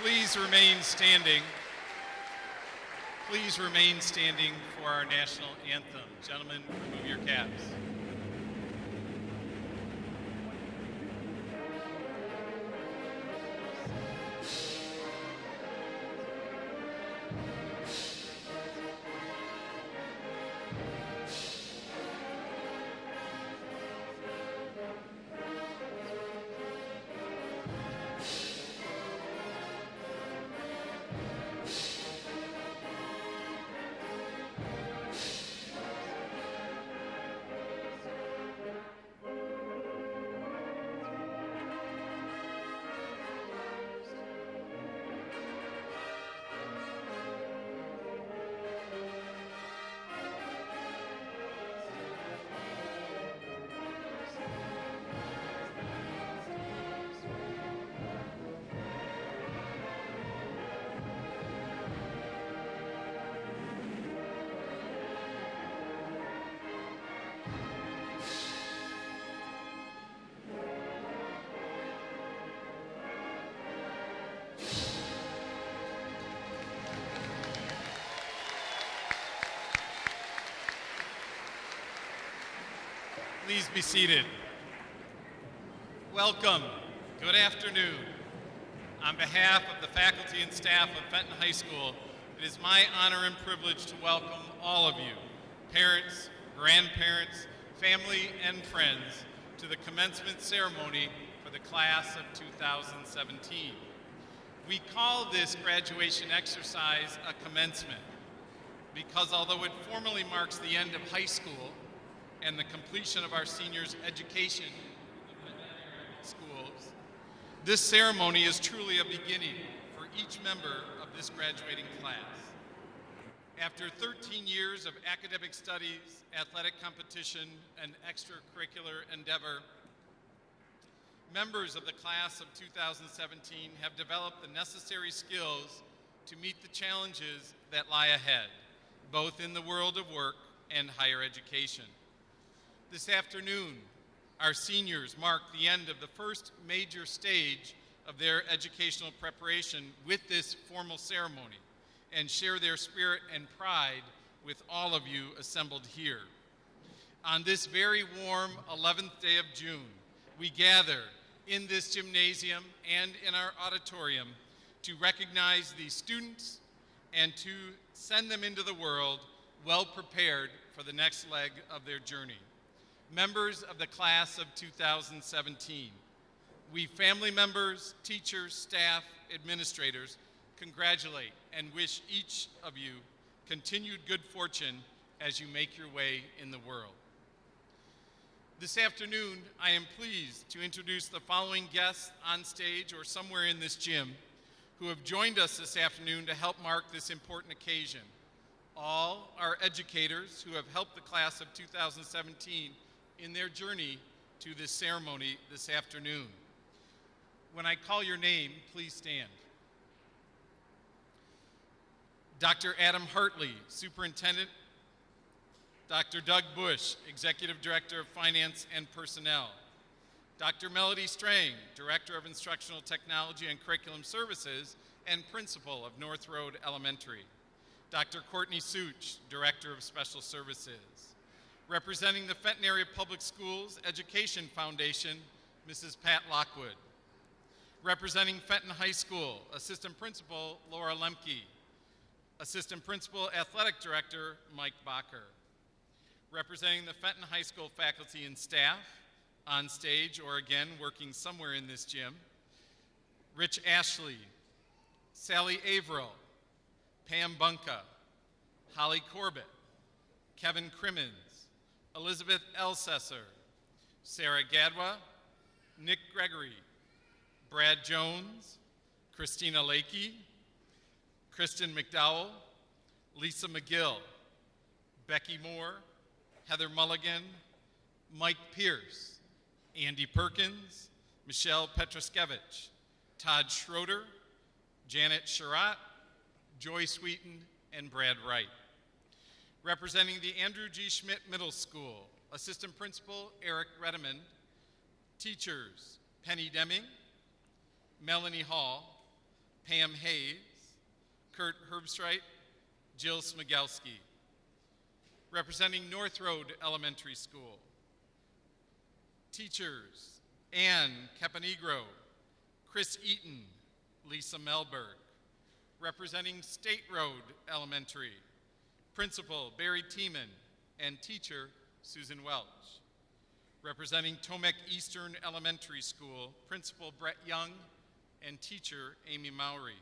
Please remain standing. Please remain standing for our national anthem. Gentlemen, remove your caps. Please be seated. Welcome. Good afternoon. On behalf of the faculty and staff of Fenton High School, it is my honor and privilege to welcome all of you, parents, grandparents, family, and friends, to the commencement ceremony for the class of 2017. We call this graduation exercise a commencement because although it formally marks the end of high school and the completion of our seniors' education in the schools, this ceremony is truly a beginning for each member of this graduating class. After 13 years of academic studies, athletic competition, and extracurricular endeavor, members of the class of 2017 have developed the necessary skills to meet the challenges that lie ahead, both in the world of work and higher education. This afternoon, our seniors mark the end of the first major stage of their educational preparation with this formal ceremony and share their spirit and pride with all of you assembled here. On this very warm 11th day of June, we gather in this gymnasium and in our auditorium to recognize these students and to send them into the world well prepared for the next leg of their journey. Members of the class of 2017, we family members, teachers, staff, administrators, congratulate and wish each of you continued good fortune as you make your way in the world. This afternoon, I am pleased to introduce the following guests on stage or somewhere in this gym who have joined us this afternoon to help mark this important occasion. All are educators who have helped the class of 2017 in their journey to this ceremony this afternoon. When I call your name, please stand. Dr. Adam Hartley, Superintendent. Dr. Doug Bush, Executive Director of Finance and Personnel. Dr. Melody Strang, Director of Instructional Technology and Curriculum Services and Principal of North Road Elementary. Dr. Courtney Such, Director of Special Services. Representing the Fenton Area Public Schools Education Foundation, Mrs. Pat Lockwood. Representing Fenton High School, Assistant Principal Laura Lemke. Assistant Principal Athletic Director Mike Bacher. Representing the Fenton High School faculty and staff, on stage or again working somewhere in this gym, Rich Ashley, Sally Averill, Pam Bunka, Holly Corbett, Kevin Crimmins, Elizabeth Elsesser, Sarah Gadwa, Nick Gregory, Brad Jones, Christina Lakey, Kristen McDowell, Lisa McGill, Becky Moore, Heather Mulligan, Mike Pierce, Andy Perkins, Michelle Petroskevich, Todd Schroeder, Janet Sherratt, Joy Sweeten, and Brad Wright. Representing the Andrew G. Schmidt Middle School, Assistant Principal Eric Redeman, teachers Penny Deming, Melanie Hall, Pam Hayes, Kurt Herbstreit, Jill Smigelski. Representing North Road Elementary School, teachers Ann Caponegro, Chris Eaton, Lisa Melberg. Representing State Road Elementary, Principal Barry Tiemann and teacher Susan Welch. Representing Tomek Eastern Elementary School, Principal Brett Young and teacher Amy Mowry.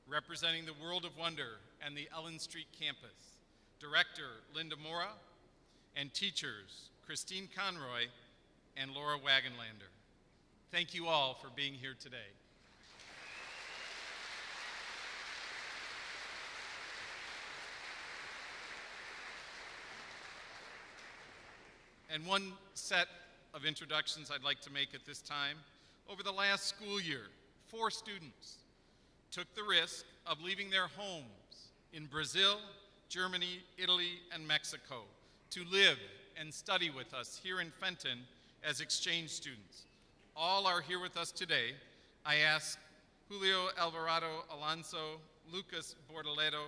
Representing the World of Wonder and the Ellen Street campus, Director Linda Mora and teachers Christine Conroy and Laura Wagenlander. Thank you all for being here today. And one set of introductions I'd like to make at this time. Over the last school year, 4 students took the risk of leaving their homes in Brazil, Germany, Italy, and Mexico to live and study with us here in Fenton as exchange students. All are here with us today. I ask Julio Alvarado Alonso, Lucas Bordaledo,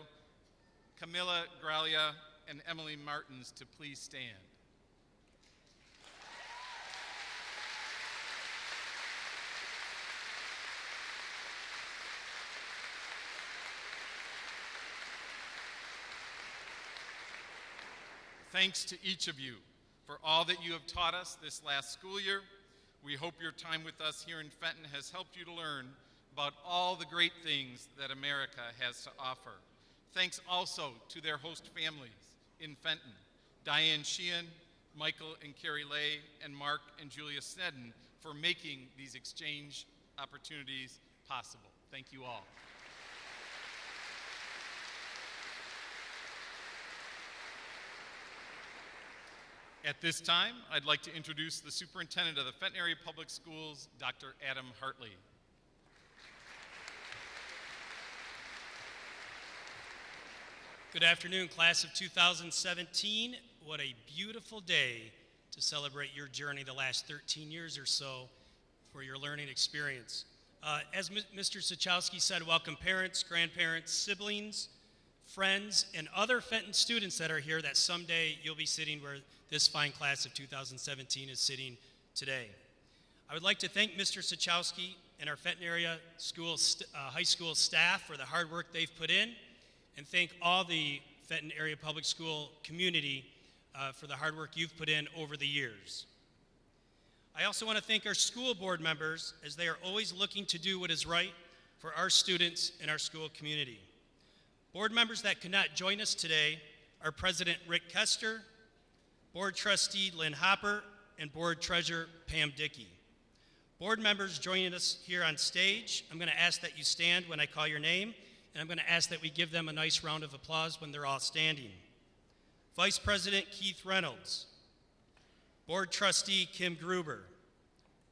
Camila Gralia, and Emily Martins to please stand. Thanks to each of you for all that you have taught us this last school year. We hope your time with us here in Fenton has helped you to learn about all the great things that America has to offer. Thanks also to their host families in Fenton, Diane Sheehan, Michael and Carrie Lay, and Mark and Julia Snedden for making these exchange opportunities possible. Thank you all. At this time, I'd like to introduce the Superintendent of the Fenton Area Public Schools, Dr. Adam Hartley. Good afternoon, class of 2017. What a beautiful day to celebrate your journey the last 13 years or so for your learning experience. As Mr. Sachowski said, welcome parents, grandparents, siblings, friends, and other Fenton students that are here that someday you'll be sitting where this fine class of 2017 is sitting today. I would like to thank Mr. Sachowski and our Fenton area high school staff for the hard work they've put in, and thank all the Fenton area public school community for the hard work you've put in over the years. I also want to thank our school board members, as they are always looking to do what is right for our students and our school community. Board members that could not join us today are President Rick Kester, Board Trustee Lynn Hopper, and Board Treasurer Pam Dickey. Board members joining us here on stage, I'm going to ask that you stand when I call your name, and I'm going to ask that we give them a nice round of applause when they're all standing. Vice President Keith Reynolds, Board Trustee Kim Gruber,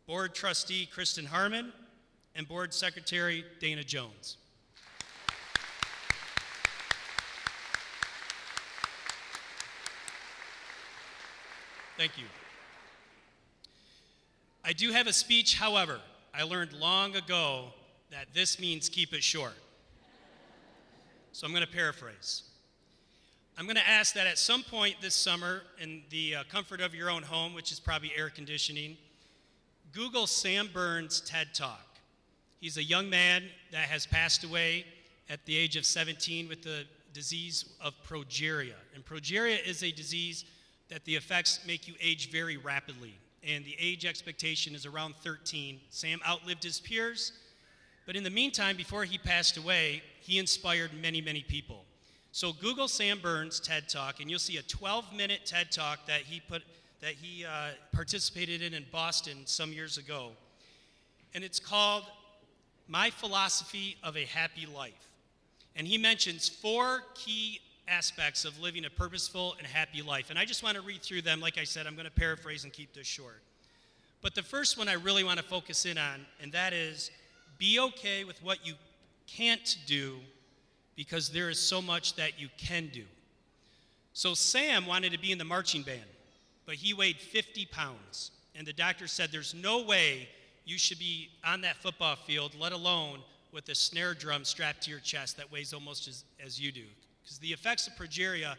Board Trustee Kristen Harmon, and Board Secretary Dana Jones. Thank you. I do have a speech, however, I learned long ago that this means keep it short. So I'm going to paraphrase. I'm going to ask that at some point this summer, in the comfort of your own home, which is probably air conditioning, Google Sam Burns' TED Talk. He's a young man that has passed away at the age of 17 with the disease of progeria. And progeria is a disease that the effects make you age very rapidly, and the age expectation is around 13. Sam outlived his peers, but in the meantime, before he passed away, he inspired many, many people. So Google Sam Burns' TED Talk, and you'll see a 12-minute TED Talk that he participated in Boston some years ago, and it's called My Philosophy of a Happy Life. And he mentions 4 key aspects of living a purposeful and happy life. And I just want to read through them. Like I said, I'm going to paraphrase and keep this short. But the first one I really want to focus in on, and that is be okay with what you can't do, because there is so much that you can do. So Sam wanted to be in the marching band, but he weighed 50 pounds. And the doctor said there's no way you should be on that football field, let alone with a snare drum strapped to your chest that weighs almost as you do. Because the effects of progeria,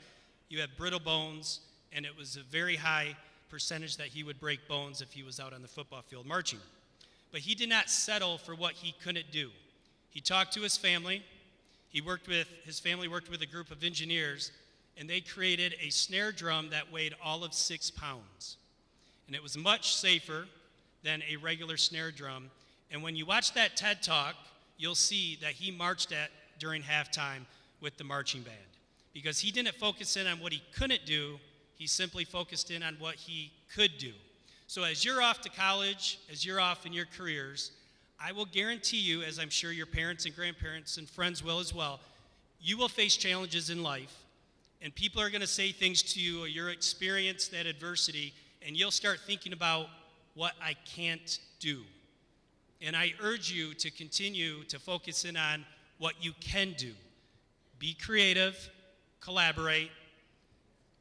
you have brittle bones, and it was a very high percentage that he would break bones if he was out on the football field marching. But he did not settle for what he couldn't do. He talked to his family. His family worked with a group of engineers, and they created a snare drum that weighed all of 6 pounds. And it was much safer than a regular snare drum. And when you watch that TED Talk, you'll see that he marched during halftime with the marching band. Because he didn't focus in on what he couldn't do, he simply focused in on what he could do. So as you're off to college, as you're off in your careers, I will guarantee you, as I'm sure your parents and grandparents and friends will as well, you will face challenges in life, and people are going to say things to you, or you'll experience that adversity, and you'll start thinking about what I can't do. And I urge you to continue to focus in on what you can do. Be creative, collaborate,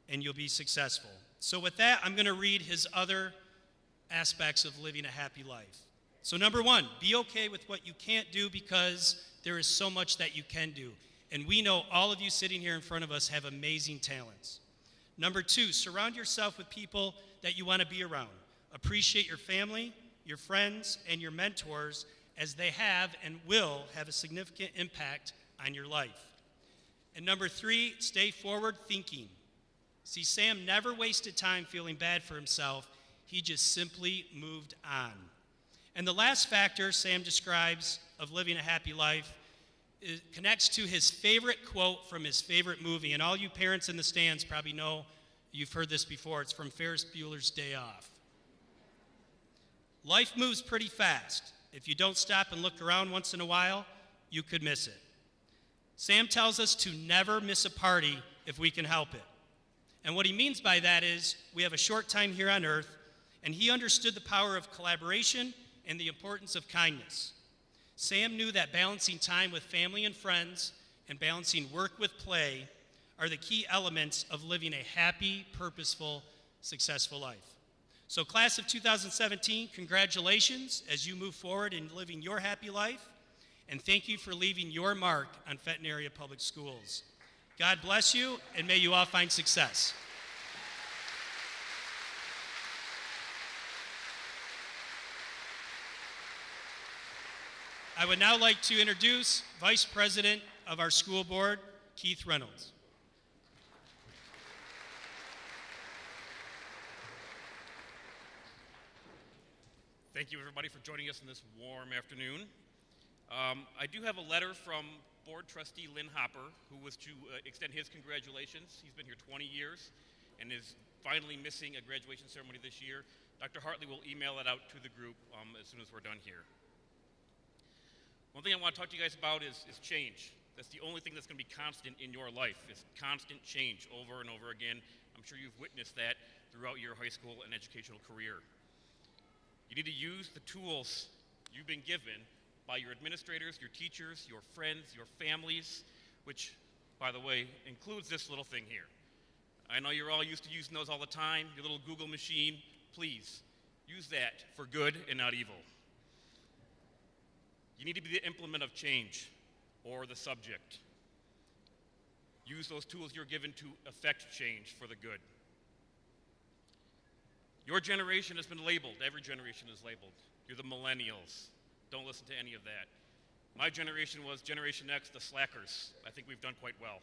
and you'll be successful. So with that, I'm going to read his other aspects of living a happy life. So number 1, be okay with what you can't do, because there is so much that you can do. And we know all of you sitting here in front of us have amazing talents. Number 2, surround yourself with people that you want to be around. Appreciate your family, your friends, and your mentors, as they have and will have a significant impact on your life. And number 3, stay forward thinking. See, Sam never wasted time feeling bad for himself. He just simply moved on. And the last factor Sam describes of living a happy life connects to his favorite quote from his favorite movie. And all you parents in the stands probably know you've heard this before. It's from Ferris Bueller's Day Off. Life moves pretty fast. If you don't stop and look around once in a while, you could miss it. Sam tells us to never miss a party if we can help it. And what he means by that is we have a short time here on earth, and he understood the power of collaboration and the importance of kindness. Sam knew that balancing time with family and friends and balancing work with play are the key elements of living a happy, purposeful, successful life. So class of 2017, congratulations as you move forward in living your happy life, and thank you for leaving your mark on Fenton Area Public Schools. God bless you, and may you all find success. I would now like to introduce Vice President of our school board, Keith Reynolds. Thank you, everybody, for joining us on this warm afternoon. I do have a letter from Board Trustee Lynn Hopper, who was to extend his congratulations. He's been here 20 years and is finally missing a graduation ceremony this year. Dr. Hartley will email it out to the group as soon as we're done here. One thing I want to talk to you guys about is change. That's the only thing that's going to be constant in your life, is constant change over and over again. I'm sure you've witnessed that throughout your high school and educational career. You need to use the tools you've been given by your administrators, your teachers, your friends, your families, which, by the way, includes this little thing here. I know you're all used to using those all the time, your little Google machine. Please, use that for good and not evil. You need to be the implement of change, or the subject. Use those tools you're given to affect change for the good. Your generation has been labeled. Every generation is labeled. You're the millennials. Don't listen to any of that. My generation was Generation X, the slackers. I think we've done quite well.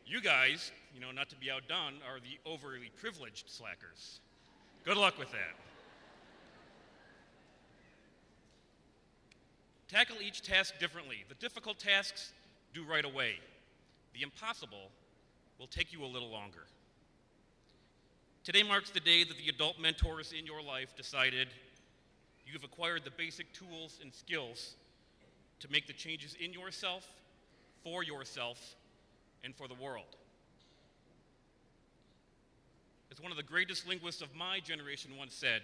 You guys, not to be outdone, are the overly privileged slackers. Good luck with that. Tackle each task differently. The difficult tasks, do right away. The impossible will take you a little longer. Today marks the day that the adult mentors in your life decided you've acquired the basic tools and skills to make the changes in yourself, and for the world. As one of the greatest linguists of my generation once said,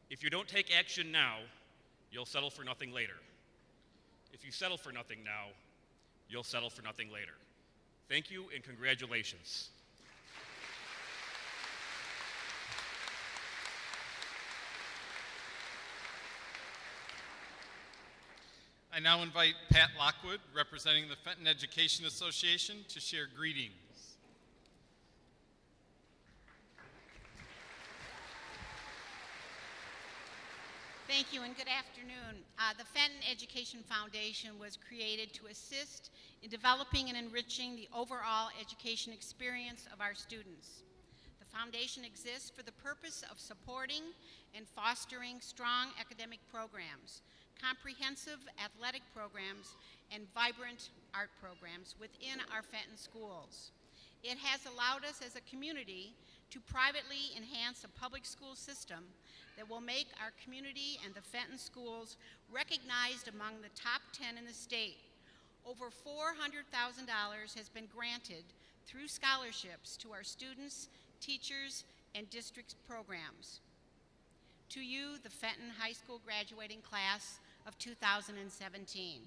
if you don't take action now, you'll settle for nothing later. If you settle for nothing now, you'll settle for nothing later. Thank you and congratulations. I now invite Pat Lockwood, representing the Fenton Education Association, to share greetings. Thank you and good afternoon. The Fenton Education Foundation was created to assist in developing and enriching the overall education experience of our students. The foundation exists for the purpose of supporting and fostering strong academic programs, comprehensive athletic programs, and vibrant art programs within our Fenton schools. It has allowed us as a community to privately enhance a public school system that will make our community and the Fenton schools recognized among the top 10 in the state. Over $400,000 has been granted through scholarships to our students, teachers, and district programs. To you, the Fenton High School graduating class of 2017.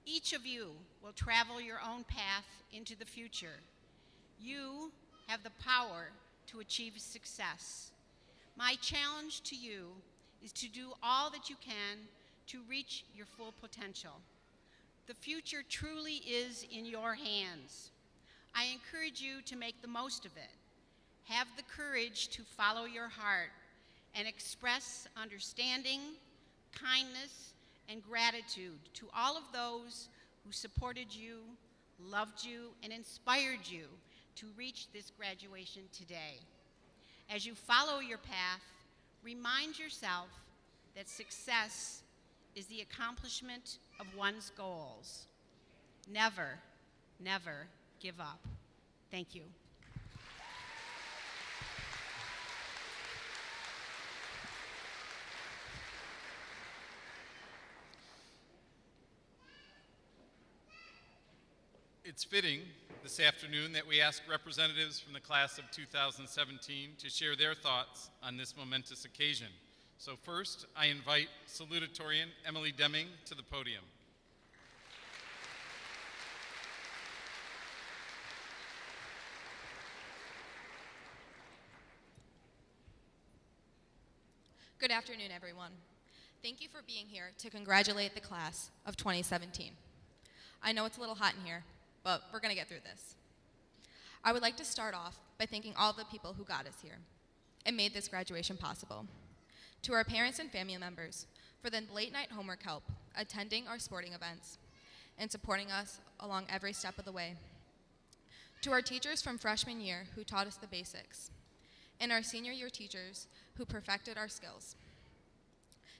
Each of you will travel your own path into the future. You have the power to achieve success. My challenge to you is to do all that you can to reach your full potential. The future truly is in your hands. I encourage you to make the most of it. Have the courage to follow your heart and express understanding, kindness, and gratitude to all of those who supported you, loved you, and inspired you to reach this graduation today. As you follow your path, remind yourself that success is the accomplishment of one's goals. Never, never give up. Thank you. It's fitting this afternoon that we ask representatives from the class of 2017 to share their thoughts on this momentous occasion. So first, I invite Salutatorian Emily Deming to the podium. Good afternoon, everyone. Thank you for being here to congratulate the class of 2017. I know it's a little hot in here, but we're going to get through this. I would like to start off by thanking all the people who got us here and made this graduation possible. To our parents and family members for the late night homework help, attending our sporting events, and supporting us along every step of the way. To our teachers from freshman year who taught us the basics, and our senior year teachers who perfected our skills,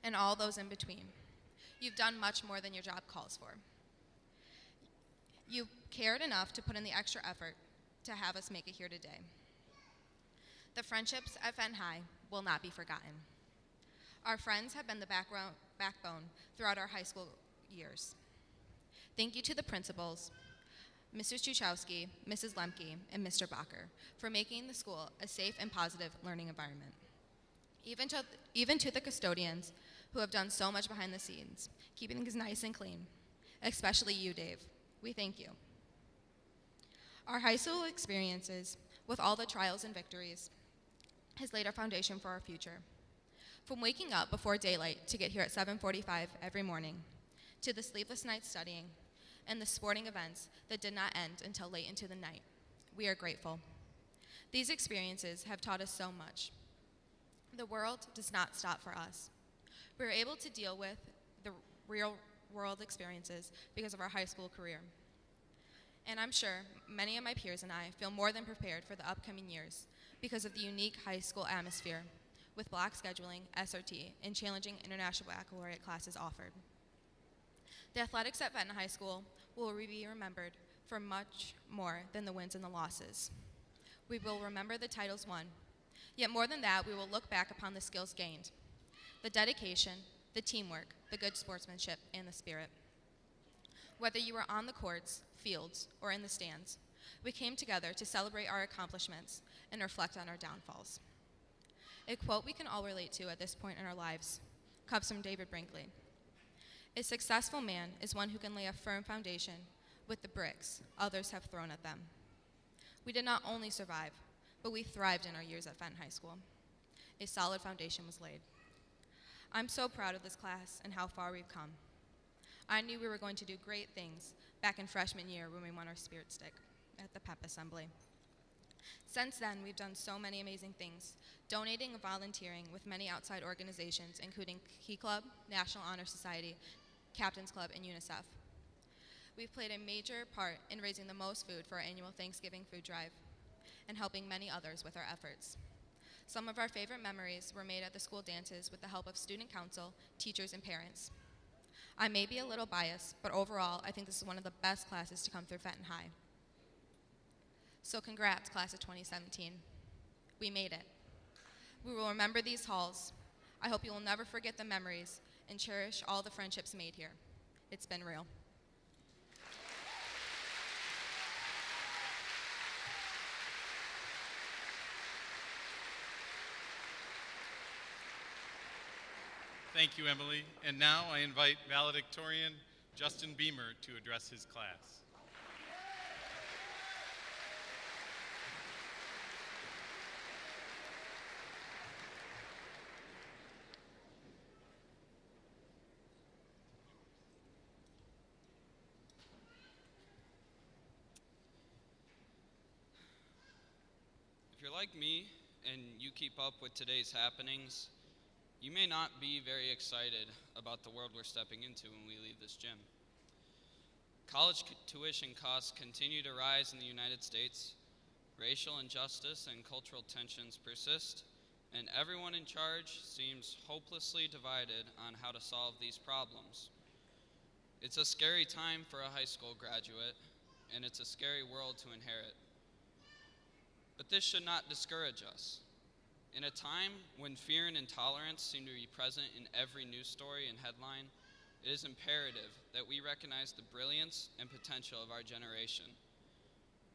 and all those in between. You've done much more than your job calls for. You cared enough to put in the extra effort to have us make it here today. The friendships at Fenton High will not be forgotten. Our friends have been the backbone throughout our high school years. Thank you to the principals, Mrs. Chuchowski, Mrs. Lemke, and Mr. Bacher for making the school a safe and positive learning environment. Even to the custodians who have done so much behind the scenes, keeping things nice and clean, especially you, Dave. We thank you. Our high school experiences, with all the trials and victories, has laid our foundation for our future. From waking up before daylight to get here at 7:45 every morning, to the sleepless nights studying, and the sporting events that did not end until late into the night, we are grateful. These experiences have taught us so much. The world does not stop for us. We are able to deal with the real world experiences because of our high school career. And I'm sure many of my peers and I feel more than prepared for the upcoming years because of the unique high school atmosphere with block scheduling, SRT, and challenging international baccalaureate classes offered. The athletics at Fenton High School will be remembered for much more than the wins and the losses. We will remember the titles won, yet more than that, we will look back upon the skills gained, the dedication, the teamwork, the good sportsmanship, and the spirit. Whether you were on the courts, fields, or in the stands, we came together to celebrate our accomplishments and reflect on our downfalls. A quote we can all relate to at this point in our lives comes from David Brinkley. A successful man is one who can lay a firm foundation with the bricks others have thrown at them. We did not only survive, but we thrived in our years at Fenton High School. A solid foundation was laid. I'm so proud of this class and how far we've come. I knew we were going to do great things back in freshman year when we won our Spirit Stick at the PEP Assembly. Since then, we've done so many amazing things, donating and volunteering with many outside organizations, including Key Club, National Honor Society, Captain's Club, and UNICEF. We've played a major part in raising the most food for our annual Thanksgiving food drive and helping many others with our efforts. Some of our favorite memories were made at the school dances with the help of student council, teachers, and parents. I may be a little biased, but overall, I think this is one of the best classes to come through Fenton High. So congrats, class of 2017. We made it. We will remember these halls. I hope you will never forget the memories and cherish all the friendships made here. It's been real. Thank you, Emily. And now I invite Valedictorian Justin Beamer to address his class. If you're like me and you keep up with today's happenings, you may not be very excited about the world we're stepping into when we leave this gym. College tuition costs continue to rise in the United States, racial injustice and cultural tensions persist, and everyone in charge seems hopelessly divided on how to solve these problems. It's a scary time for a high school graduate, and it's a scary world to inherit. But this should not discourage us. In a time when fear and intolerance seem to be present in every news story and headline, it is imperative that we recognize the brilliance and potential of our generation.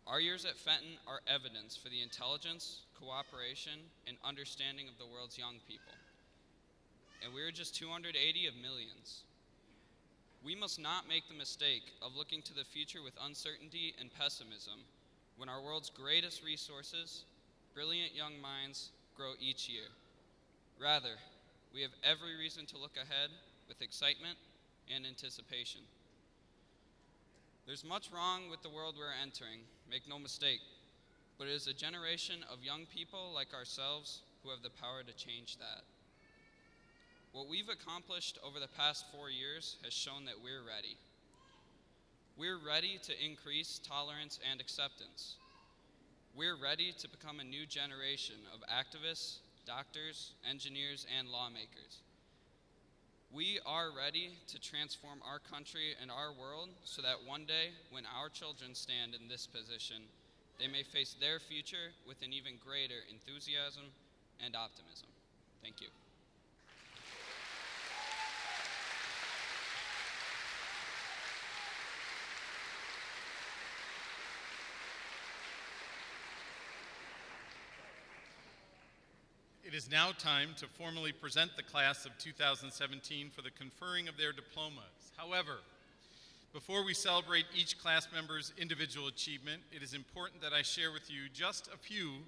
Our years at Fenton are evidence for the intelligence, cooperation, and understanding of the world's young people. And we are just 280 of millions. We must not make the mistake of looking to the future with uncertainty and pessimism when our world's greatest resources, brilliant young minds, grow each year. Rather, we have every reason to look ahead with excitement and anticipation. There's much wrong with the world we're entering, make no mistake, but it is a generation of young people like ourselves who have the power to change that. What we've accomplished over the past 4 years has shown that we're ready. We're ready to increase tolerance and acceptance. We're ready to become a new generation of activists, doctors, engineers, and lawmakers. We are ready to transform our country and our world so that one day, when our children stand in this position, they may face their future with an even greater enthusiasm and optimism. Thank you. It is now time to formally present the class of 2017 for the conferring of their diplomas. However, before we celebrate each class member's individual achievement, it is important that I share with you just a few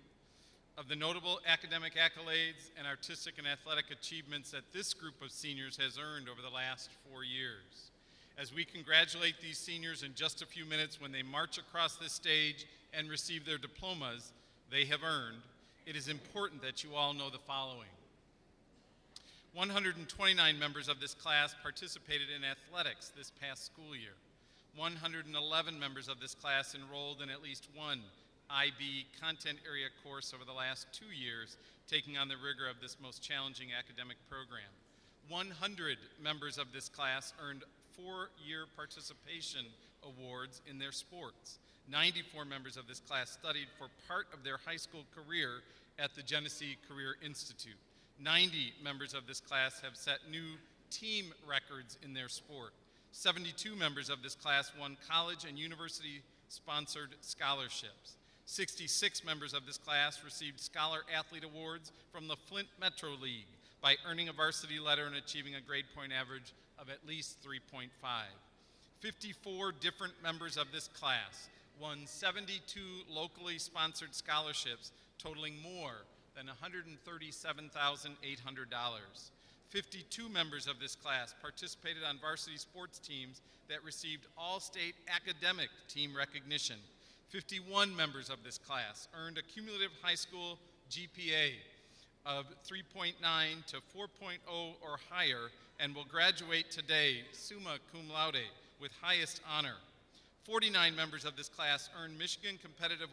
of the notable academic accolades and artistic and athletic achievements that this group of seniors has earned over the last 4 years. As we congratulate these seniors in just a few minutes when they march across this stage and receive their diplomas they have earned, it is important that you all know the following. 129 members of this class participated in athletics this past school year. 111 members of this class enrolled in at least one IB content area course over the last 2 years, taking on the rigor of this most challenging academic program. 100 members of this class earned 4-year participation awards in their sports. 94 members of this class studied for part of their high school career at the Genesee Career Institute. 90 members of this class have set new team records in their sport. 72 members of this class won college and university-sponsored scholarships. 66 members of this class received Scholar Athlete Awards from the Flint Metro League by earning a varsity letter and achieving a grade point average of at least 3.5. 54 different members of this class won 72 locally sponsored scholarships totaling more than $137,800. 52 members of this class participated on varsity sports teams that received all-state academic team recognition. 51 members of this class earned a cumulative high school GPA of 3.9 to 4.0 or higher and will graduate today summa cum laude with highest honor. 49 members of this class earned Michigan Competitive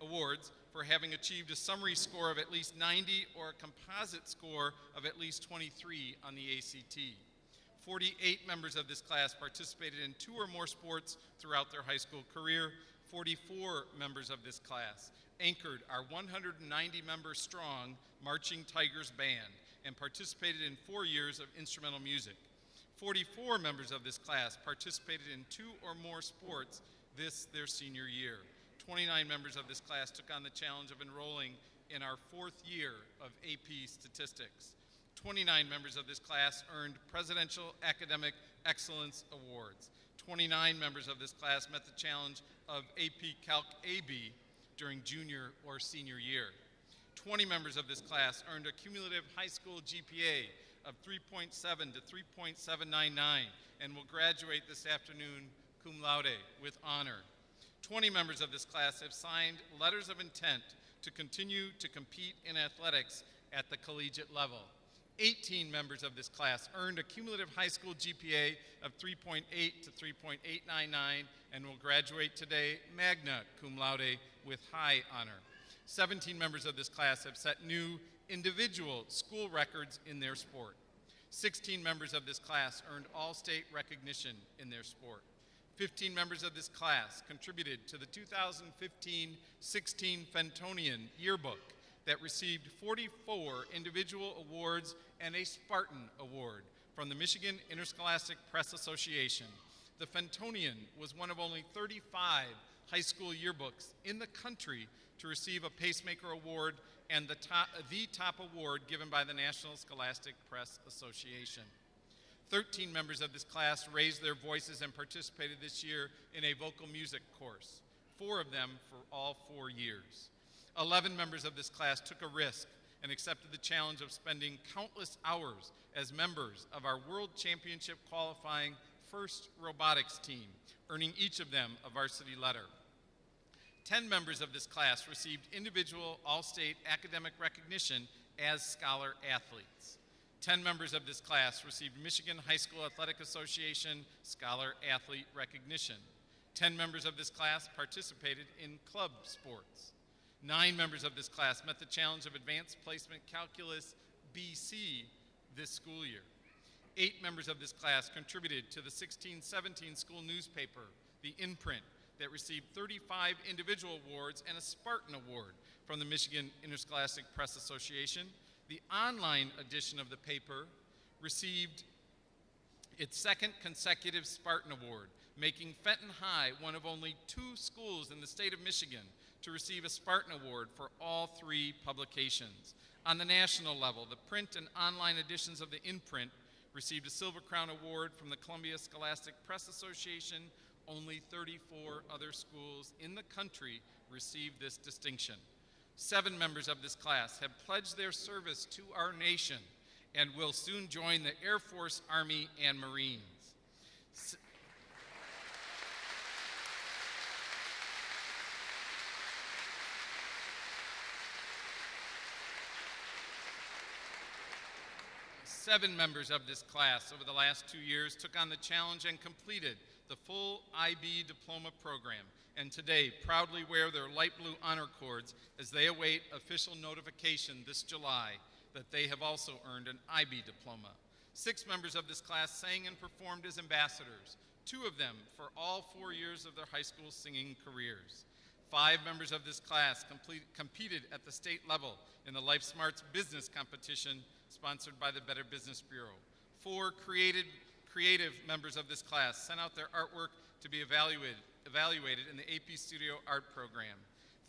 Awards for having achieved a summary score of at least 90 or a composite score of at least 23 on the ACT. 48 members of this class participated in 2 or more sports throughout their high school career. 44 members of this class anchored our 190-member strong Marching Tigers band and participated in 4 years of instrumental music. 44 members of this class participated in 2 or more sports their senior year. 29 members of this class took on the challenge of enrolling in our 4th year of AP Statistics. 29 members of this class earned Presidential Academic Excellence Awards. 29 members of this class met the challenge of AP Calc AB during junior or senior year. 20 members of this class earned a cumulative high school GPA of 3.7 to 3.799 and will graduate this afternoon cum laude with honor. 20 members of this class have signed letters of intent to continue to compete in athletics at the collegiate level. 18 members of this class earned a cumulative high school GPA of 3.8 to 3.899 and will graduate today magna cum laude with high honor. 17 members of this class have set new individual school records in their sport. 16 members of this class earned all-state recognition in their sport. 15 members of this class contributed to the 2015-16 Fentonian yearbook that received 44 individual awards and a Spartan Award from the Michigan Interscholastic Press Association. The Fentonian was one of only 35 high school yearbooks in the country to receive a Pacemaker Award and the top award given by the National Scholastic Press Association. 13 members of this class raised their voices and participated this year in a vocal music course, 4 of them for all 4 years. 11 members of this class took a risk and accepted the challenge of spending countless hours as members of our World Championship qualifying first robotics team, earning each of them a varsity letter. 10 members of this class received individual all-state academic recognition as scholar athletes. 10 members of this class received Michigan High School Athletic Association Scholar Athlete recognition. 10 members of this class participated in club sports. 9 members of this class met the challenge of Advanced Placement Calculus BC this school year. 8 members of this class contributed to the 16-17 school newspaper, The Imprint, that received 35 individual awards and a Spartan Award from the Michigan Interscholastic Press Association. The online edition of the paper received its 2nd consecutive Spartan Award, making Fenton High one of only 2 schools in the state of Michigan to receive a Spartan Award for all 3 publications. On the national level, the print and online editions of the Imprint received a Silver Crown Award from the Columbia Scholastic Press Association. Only 34 other schools in the country received this distinction. 7 members of this class have pledged their service to our nation and will soon join the Air Force, Army, and Marines. 7 members of this class over the last 2 years took on the challenge and completed the full IB Diploma program, and today proudly wear their light blue honor cords as they await official notification this July that they have also earned an IB Diploma. 6 members of this class sang and performed as ambassadors, 2 of them for all 4 years of their high school singing careers. 5 members of this class competed at the state level in the Life Smarts business competition sponsored by the Better Business Bureau. 4 creative members of this class sent out their artwork to be evaluated in the AP Studio Art program.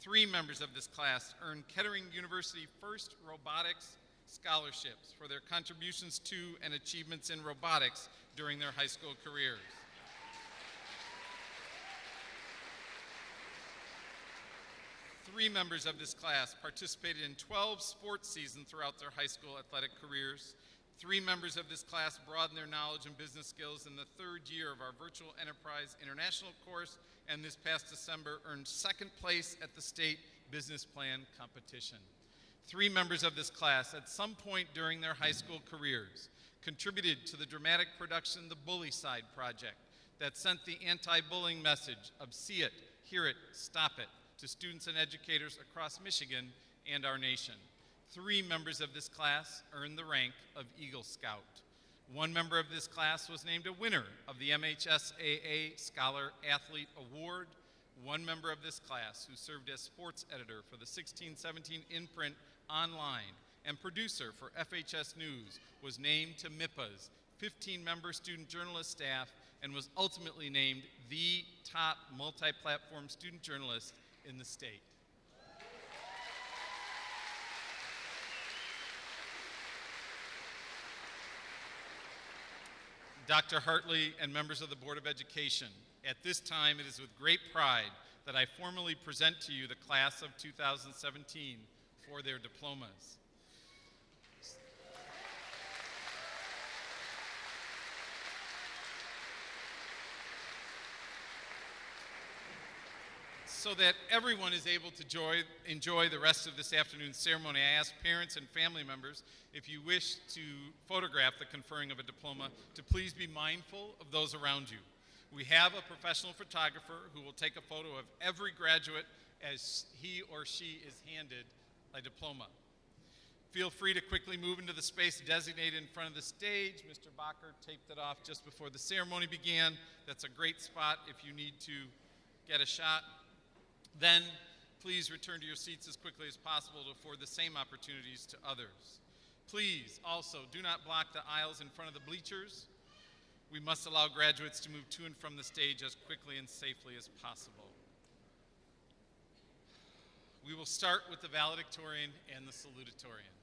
3 members of this class earned Kettering University First Robotics Scholarships for their contributions to and achievements in robotics during their high school careers. 3 members of this class participated in 12 sports seasons throughout their high school athletic careers. 3 members of this class broadened their knowledge and business skills in the 3rd year of our Virtual Enterprise International course, and this past December earned 2nd place at the state business plan competition. 3 members of this class at some point during their high school careers contributed to the dramatic production The Bully Side Project that sent the anti-bullying message of see it, hear it, stop it to students and educators across Michigan and our nation. 3 members of this class earned the rank of Eagle Scout. 1 member of this class was named a winner of the MHSAA Scholar Athlete Award. 1 member of this class, who served as sports editor for the 16-17 in-print online and producer for FHS News, was named to MIPA's 15-member student journalist staff and was ultimately named the top multi-platform student journalist in the state. Dr. Hartley and members of the Board of Education, at this time it is with great pride that I formally present to you the class of 2017 for their diplomas. So that everyone is able to enjoy the rest of this afternoon's ceremony, I ask parents and family members, if you wish to photograph the conferring of a diploma, to please be mindful of those around you. We have a professional photographer who will take a photo of every graduate as he or she is handed a diploma. Feel free to quickly move into the space designated in front of the stage. Mr. Bacher taped it off just before the ceremony began. That's a great spot if you need to get a shot. Then, please return to your seats as quickly as possible to afford the same opportunities to others. Please, also, do not block the aisles in front of the bleachers. We must allow graduates to move to and from the stage as quickly and safely as possible. We will start with the valedictorian and the salutatorian.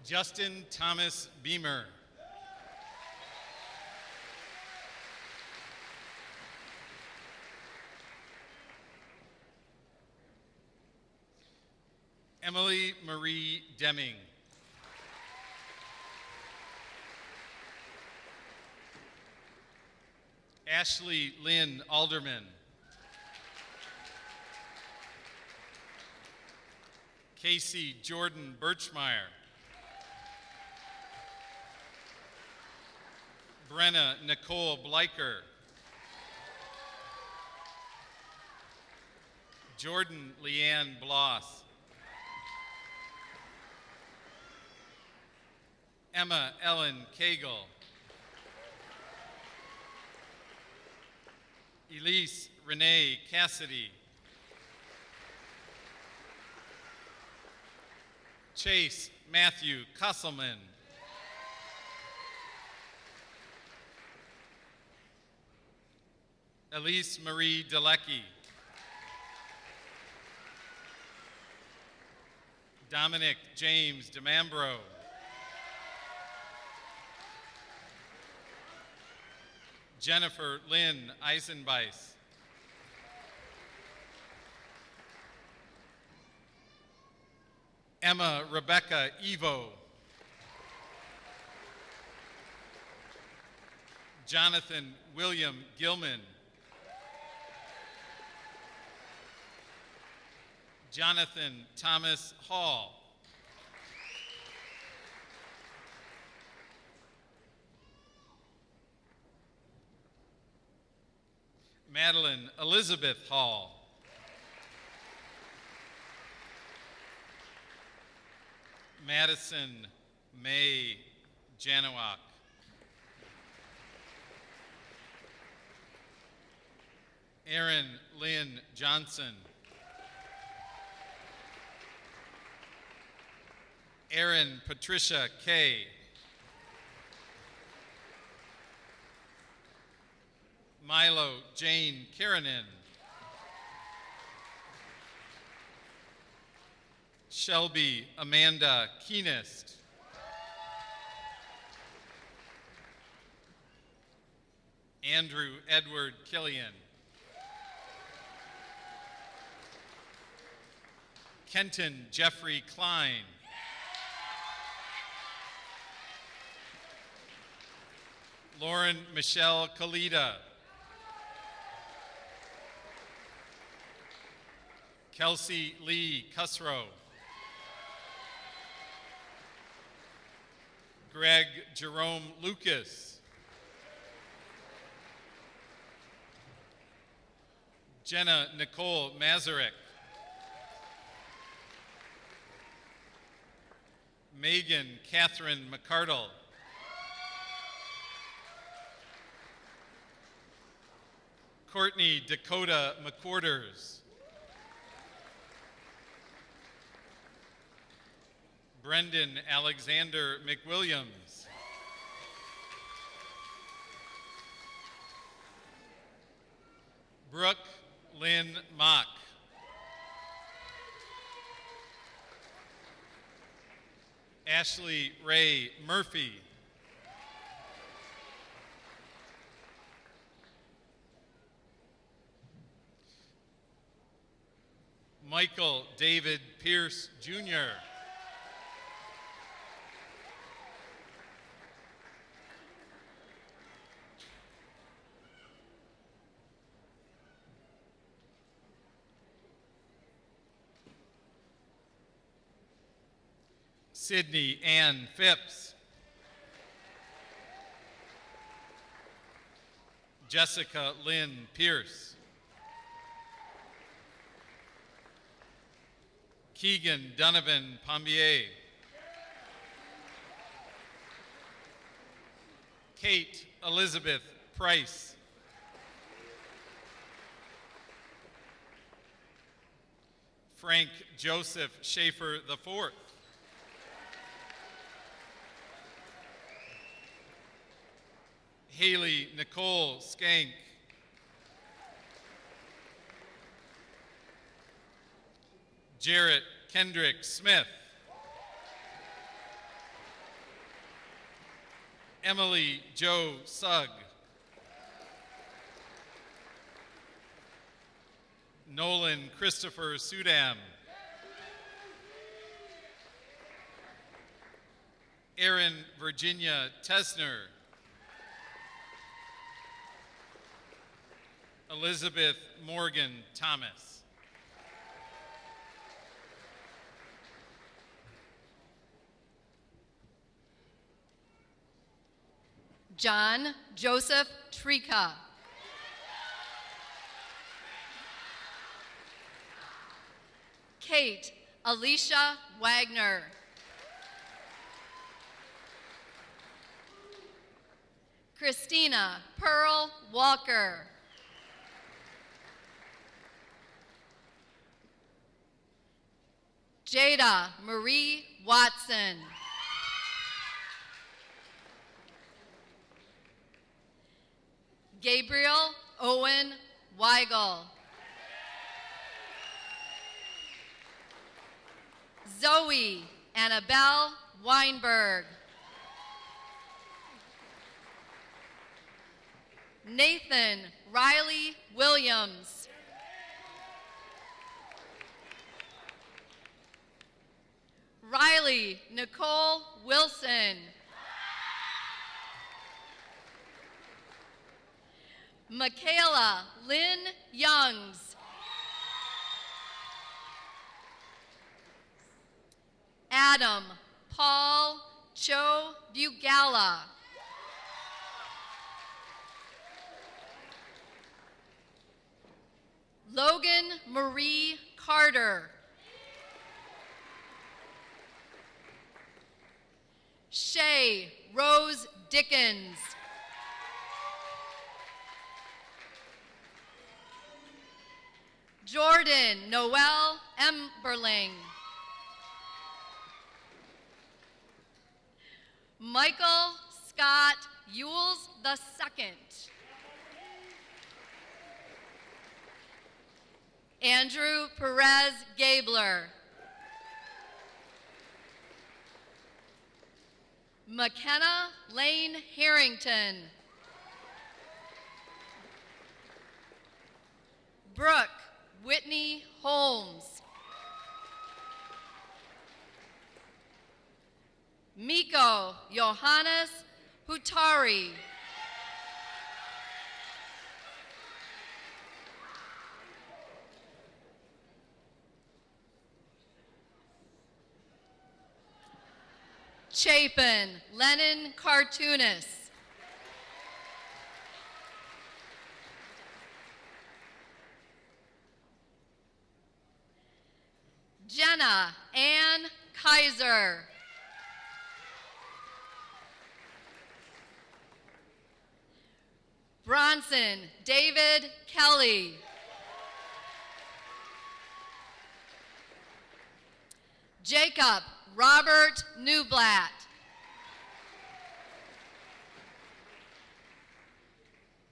Justin Thomas Beamer. Emily Marie Deming. Ashley Lynn Alderman. Casey Jordan Birchmeyer. Brenna Nicole Bleicher. Jordan Leanne Bloss. Emma Ellen Cagle. Elise Renee Cassidy. Chase Matthew Cusselman. Elise Marie Delecki. Dominic James DeMambro. Jennifer Lynn Eisenbeis. Emma Rebecca Evo. Jonathan William Gilman. Jonathan Thomas Hall. Madeline Elizabeth Hall. Madison May Janowak. Erin Lynn Johnson. Erin Patricia Kay. Milo Jane Karanen. Shelby Amanda Keenest. Andrew Edward Killian. Kenton Jeffrey Klein. Lauren Michelle Kalita. Kelsey Lee Cusrow. Greg Jerome Lucas. Jenna Nicole Mazarek. Megan Catherine McCardle. Courtney Dakota McQuarters. Brendan Alexander McWilliams. Brooke Lynn Mock. Ashley Ray Murphy. Michael David Pierce, Jr. Sydney Ann Phipps. Jessica Lynn Pierce. Keegan Donovan Pombier. Kate Elizabeth Price. Frank Joseph Schaefer IV. Haley Nicole Skank. Jarrett Kendrick Smith. Emily Joe Sugg. Nolan Christopher Sudam. Erin Virginia Tesner. Elizabeth Morgan Thomas. John Joseph Trika. Kate Alicia Wagner. Christina Pearl Walker. Jada Marie Watson. Gabriel Owen Weigel. Zoe Annabelle Weinberg. Nathan Riley Williams. Riley Nicole Wilson. Michaela Lynn Youngs. Adam Paul Cho Bugala. Logan Marie Carter. Shay Rose Dickens. Jordan Noel Emberling. Michael Scott Yules II. Andrew Perez Gabler. McKenna Lane Harrington. Brooke Whitney Holmes. Miko Johannes Hutari. Chapin Lennon Cartoonist. Jenna Ann Kaiser. Bronson David Kelly. Jacob Robert Newblatt.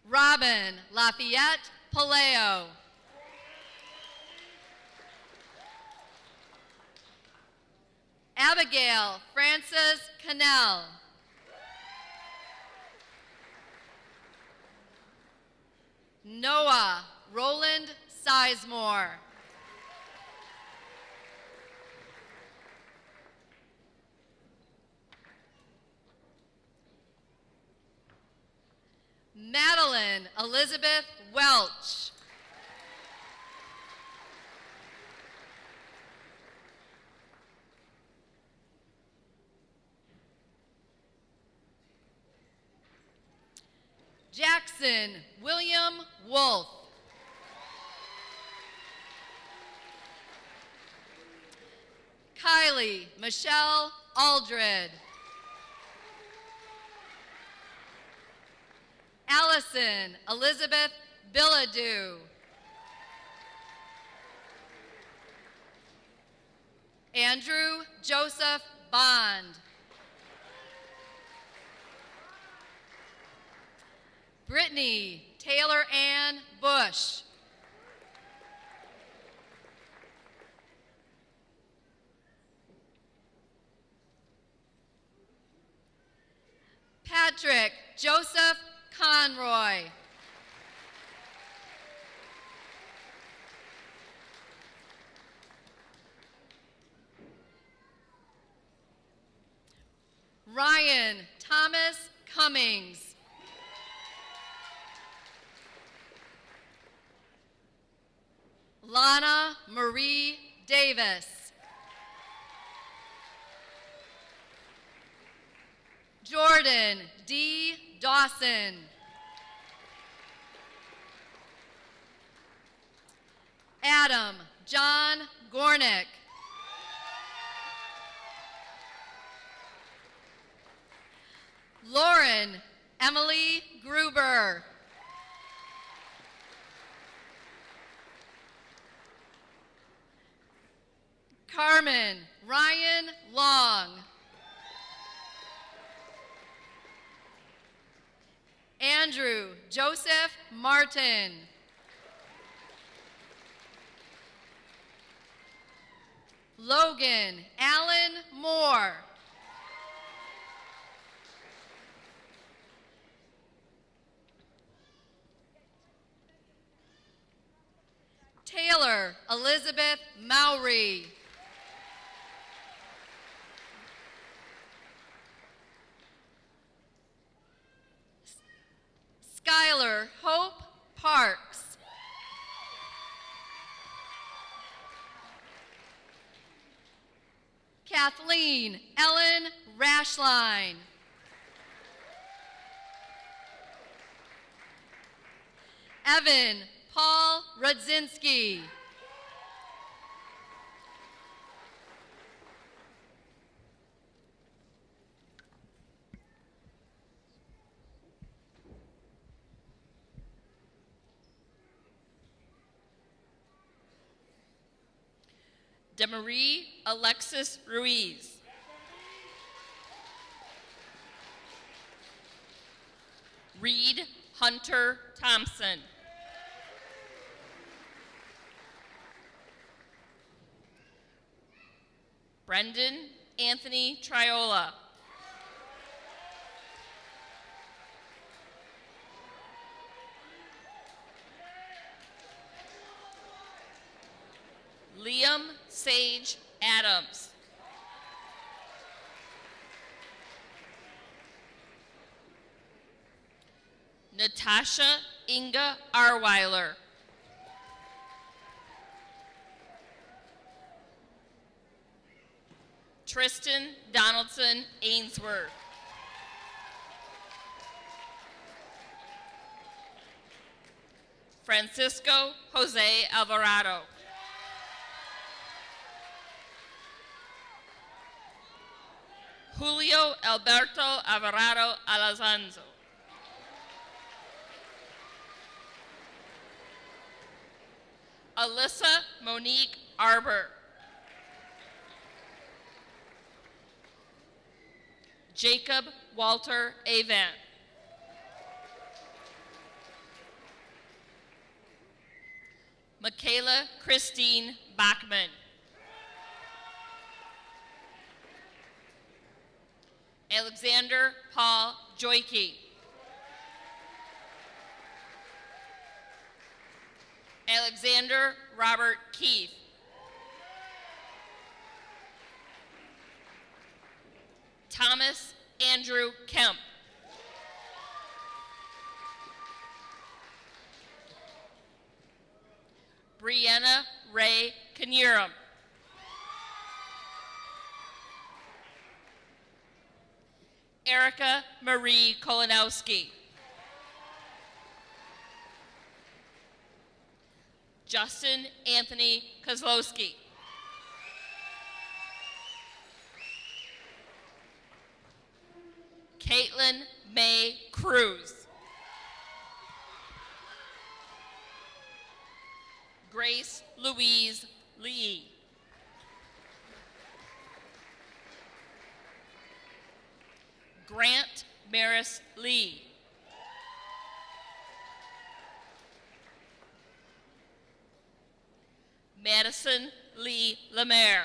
Robin Lafayette Paleo. Abigail Frances Cannell. Noah Roland Sizemore. Madeline Elizabeth Welch. Jackson William Wolf. Kylie Michelle Aldred. Allison Elizabeth Billadu. Andrew Joseph Bond. Brittany Taylor Ann Bush. Patrick Joseph Conroy. Ryan Thomas Cummings. Lana Marie Davis. Jordan D. Dawson. Adam John Gornick. Lauren Emily Gruber. Carmen Ryan Long. Andrew Joseph Martin. Logan Allen Moore. Taylor Elizabeth Mowry. Skylar Hope Parks. Kathleen Ellen Rashline. Evan Paul Rudzinski. Demarie Alexis Ruiz. Reed Hunter Thompson. Brendan Anthony Triola. Liam Sage Adams. Natasha Inga Arweiler. Tristan Donaldson Ainsworth. Francisco Jose Alvarado. Julio Alberto Alvarado Alazanzo. Alyssa Monique Arbor. Jacob Walter Avant. Michaela Christine Bachman. Alexander Paul Joyke. Alexander Robert Keith. Thomas Andrew Kemp. Brianna Ray Knierim. Erica Marie Kolanowski. Justin Anthony Kozlowski. Caitlin May Cruz. Grace Louise Lee. Grant Maris Lee. Madison Lee Lemaire.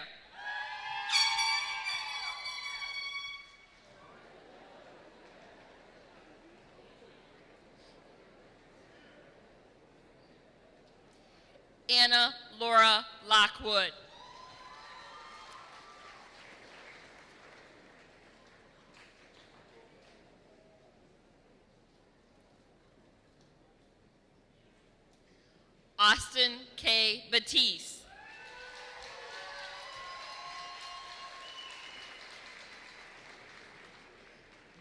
Anna Laura Lockwood. Austin K. Batiste.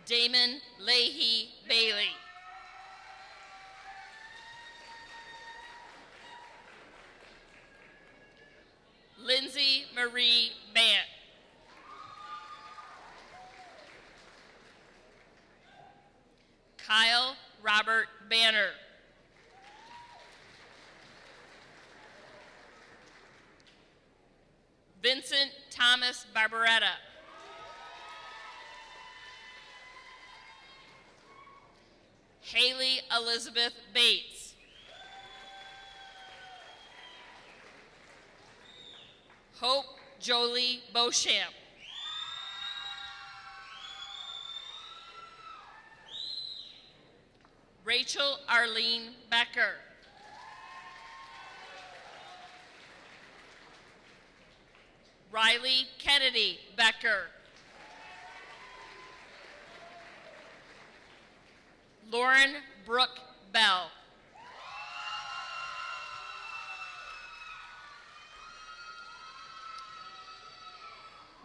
Damon Leahy Bailey. Lindsay Marie Bant. Kyle Robert Banner. Vincent Thomas Barbaretta. Haley Elizabeth Bates. Hope Jolie Beauchamp. Rachel Arlene Becker. Riley Kennedy Becker. Lauren Brooke Bell.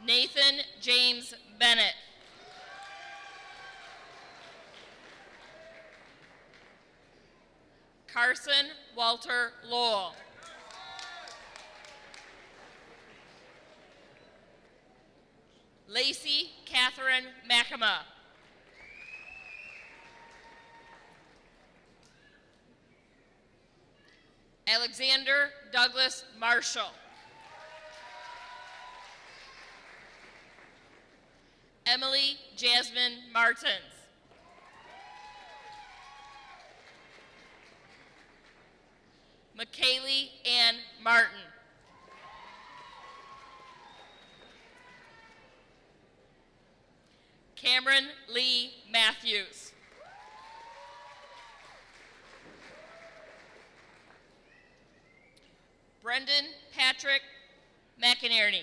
Nathan James Bennett. Carson Walter Lowell. Lacey Catherine McAma. Alexander Douglas Marshall. Emily Jasmine Martins. McKaylee Ann Martin. Cameron Lee Matthews. Brendan Patrick McInerney.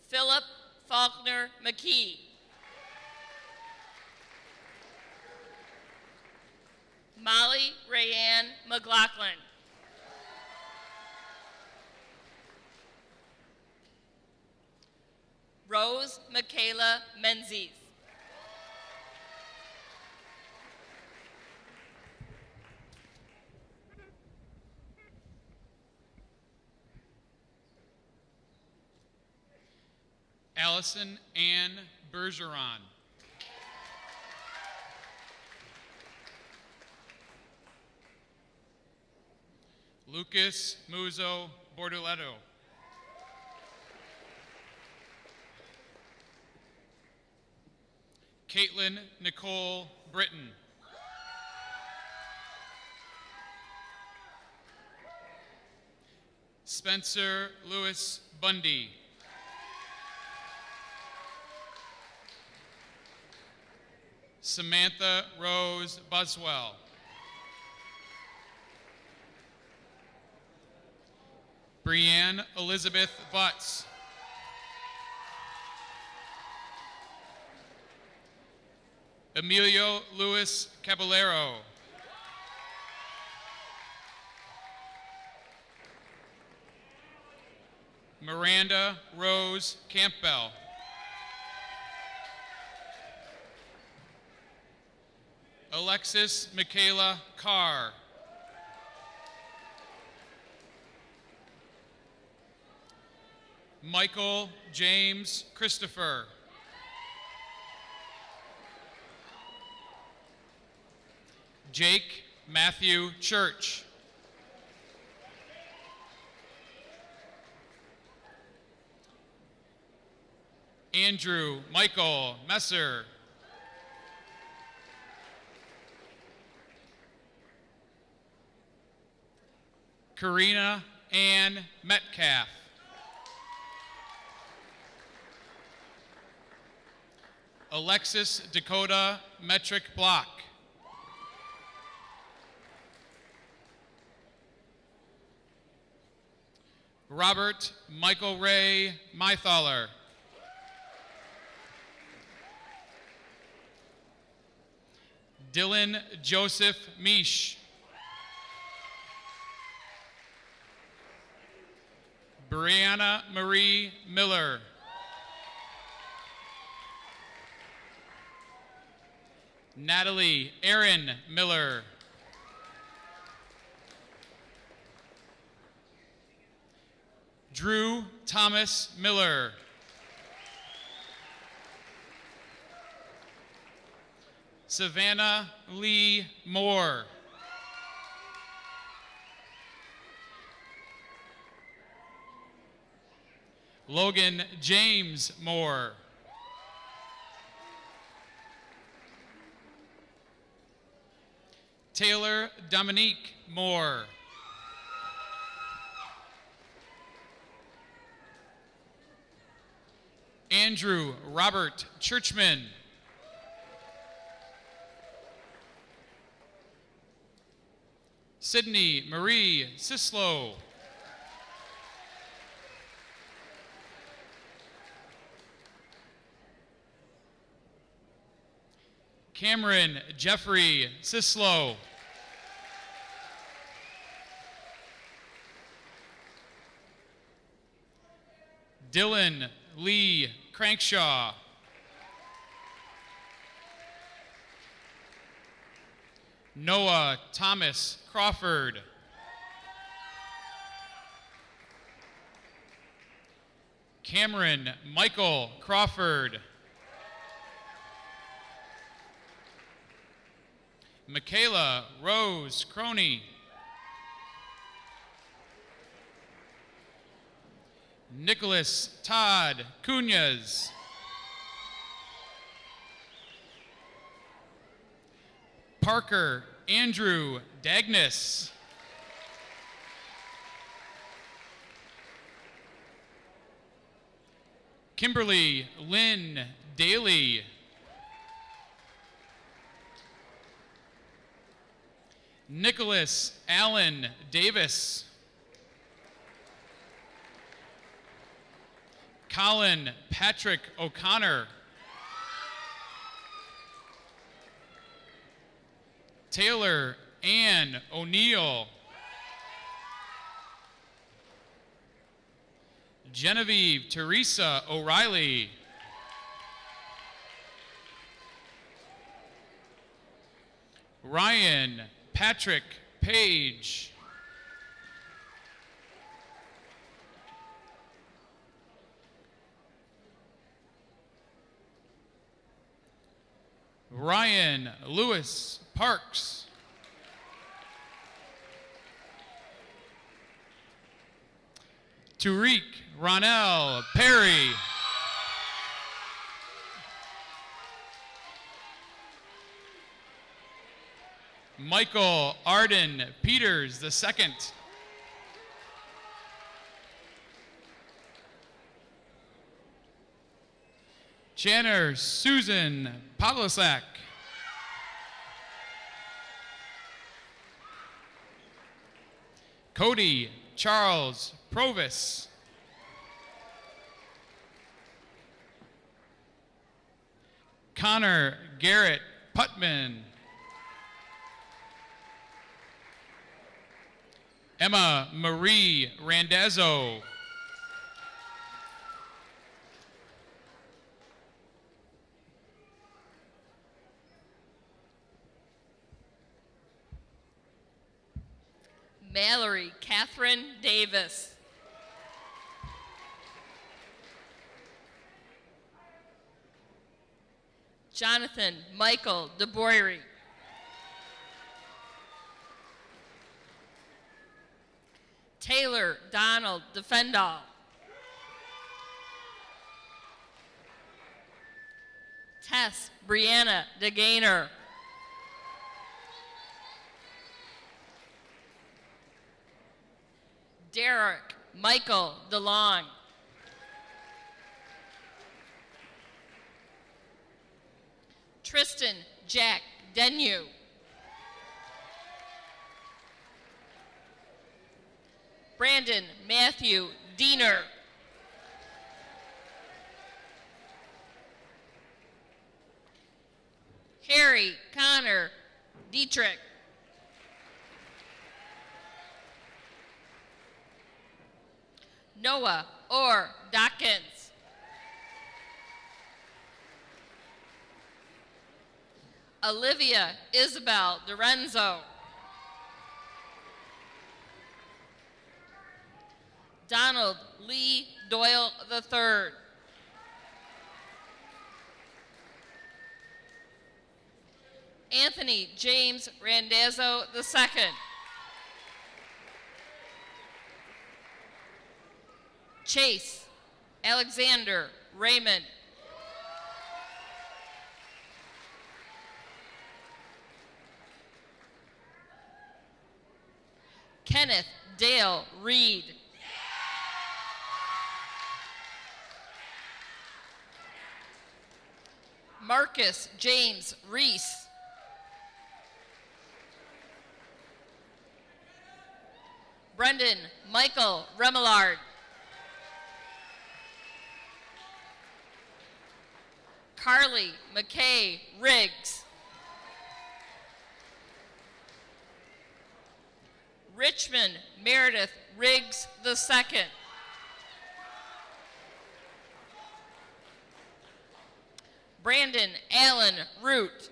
Philip Faulkner McKee. Molly Rayanne McLaughlin. Rose Michaela Menzies. Allison Ann Bergeron. Lucas Muzo Bordoletto. Caitlin Nicole Britton. Spencer Lewis Bundy. Samantha Rose Buswell. Brianne Elizabeth Butts. Emilio Luis Caballero. Miranda Rose Campbell. Alexis Michaela Carr. Michael James Christopher. Jake Matthew Church. Andrew Michael Messer. Karina Ann Metcalf. Alexis Dakota Metric Block. Robert Michael Ray Mythaler. Dylan Joseph Misch. Brianna Marie Miller. Natalie Erin Miller. Drew Thomas Miller. Savannah Lee Moore. Logan James Moore. Taylor Dominique Moore. Andrew Robert Churchman. Sydney Marie Sislow. Cameron Jeffrey Sislow. Dylan Lee Crankshaw. Noah Thomas Crawford. Cameron Michael Crawford. Michaela Rose Croney. Nicholas Todd Cunhas. Parker Andrew Dagnis. Kimberly Lynn Daly. Nicholas Allen Davis. Colin Patrick O'Connor. Taylor Ann O'Neill. Genevieve Teresa O'Reilly. Ryan Patrick Page. Ryan Lewis Parks. Tariq Ronell Perry. Michael Arden Peters II. Channer Susan Pavlosak. Cody Charles Provis. Connor Garrett Putman. Emma Marie Randazzo. Mallory Catherine Davis. Jonathan Michael DeBoyery. Taylor Donald DeFendall. Tess Brianna DeGainer. Derek Michael DeLong. Tristan Jack Denyu. Brandon Matthew Diener. Harry Connor Dietrich. Noah Orr Dawkins. Olivia Isabel Dorenzo. Donald Lee Doyle III. Anthony James Randazzo II. Chase Alexander Raymond. Kenneth Dale Reed. Marcus James Reese. Brendan Michael Remillard. Carly McKay Riggs. Richmond Meredith Riggs II. Brandon Allen Root.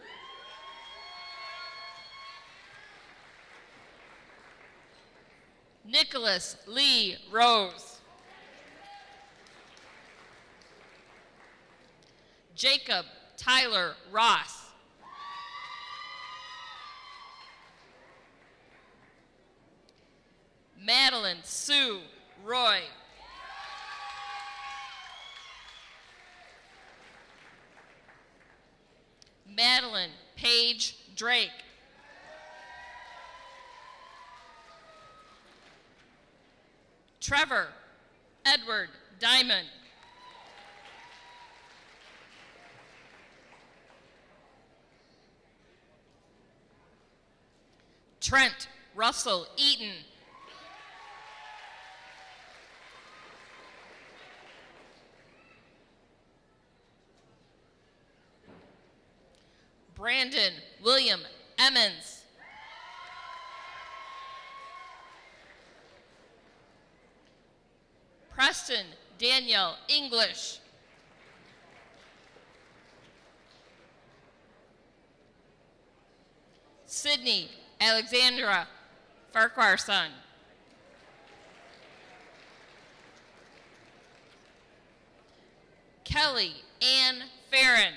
Nicholas Lee Rose. Jacob Tyler Ross. Madeline Sue Roy. Madeline Paige Drake. Trevor Edward Diamond. Trent Russell Eaton. Brandon William Emmons. Preston Danielle English. Sydney Alexandra Farquharson. Kelly Ann Farron.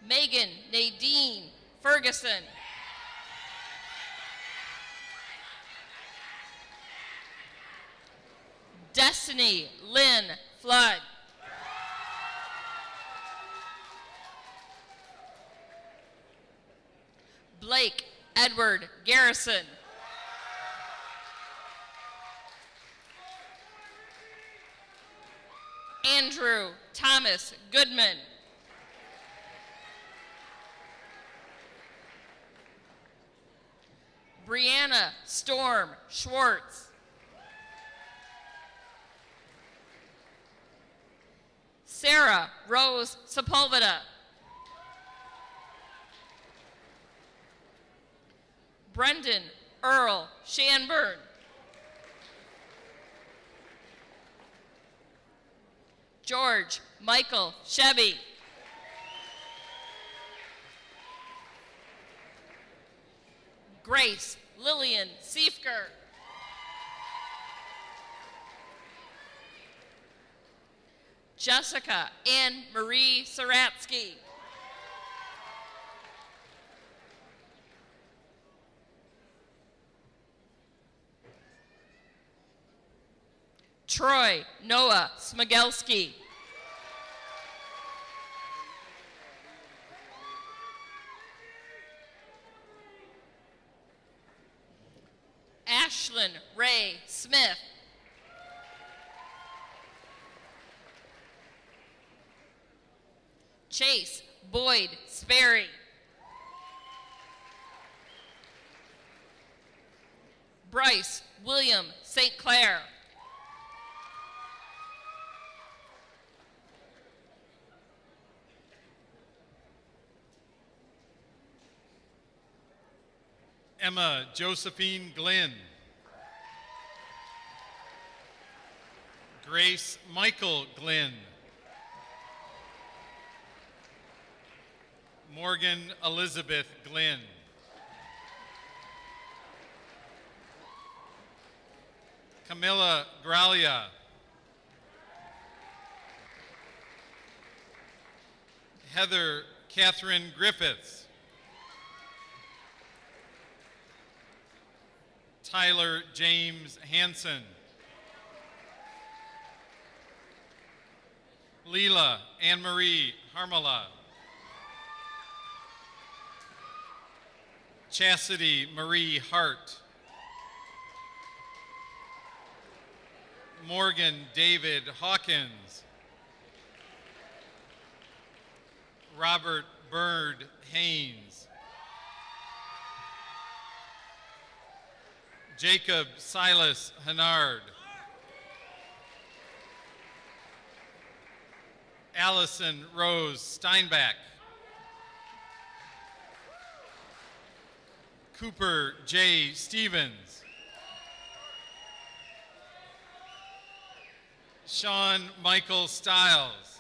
Megan Nadine Ferguson. Destiny Lynn Flood. Blake Edward Garrison. Andrew Thomas Goodman. Brianna Storm Schwartz. Sarah Rose Sepulveda. Brendan Earl Shanburn. George Michael Chevy. Grace Lillian Siefker. Jessica Ann Marie Saratsky. Troy Noah Smigelski. Ashlyn Ray Smith. Chase Boyd Sperry. Bryce William St. Clair. Emma Josephine Glenn. Grace Michael Glenn. Morgan Elizabeth Glenn. Camilla Gralia. Heather Catherine Griffiths. Tyler James Hanson. Leela Anne-Marie Harmala. Chastity Marie Hart. Morgan David Hawkins. Robert Bird Haynes. Jacob Silas Hennard. Allison Rose Steinbach. Cooper J. Stevens. Sean Michael Stiles.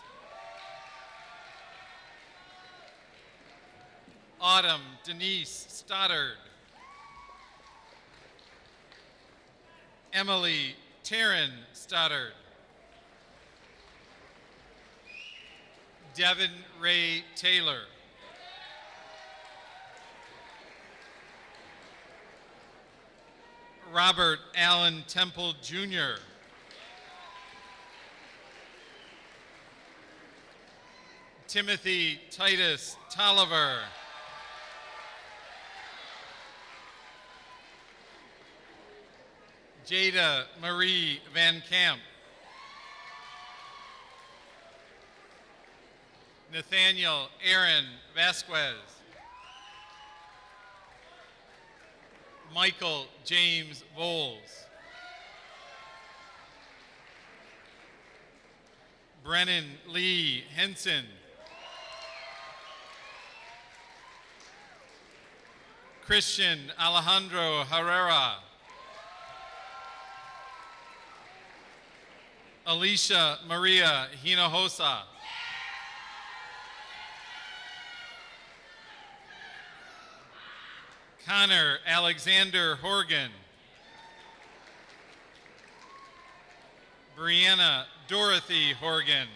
Autumn Denise Stoddard. Emily Taryn Stoddard. Devin Ray Taylor. Robert Allen Temple Jr. Timothy Titus Tolliver. Jada Marie Van Camp. Nathaniel Aaron Vasquez. Michael James Voles. Brennan Lee Henson. Christian Alejandro Herrera. Alicia Maria Hinojosa. Connor Alexander Horgan. Brianna Dorothy Horgan.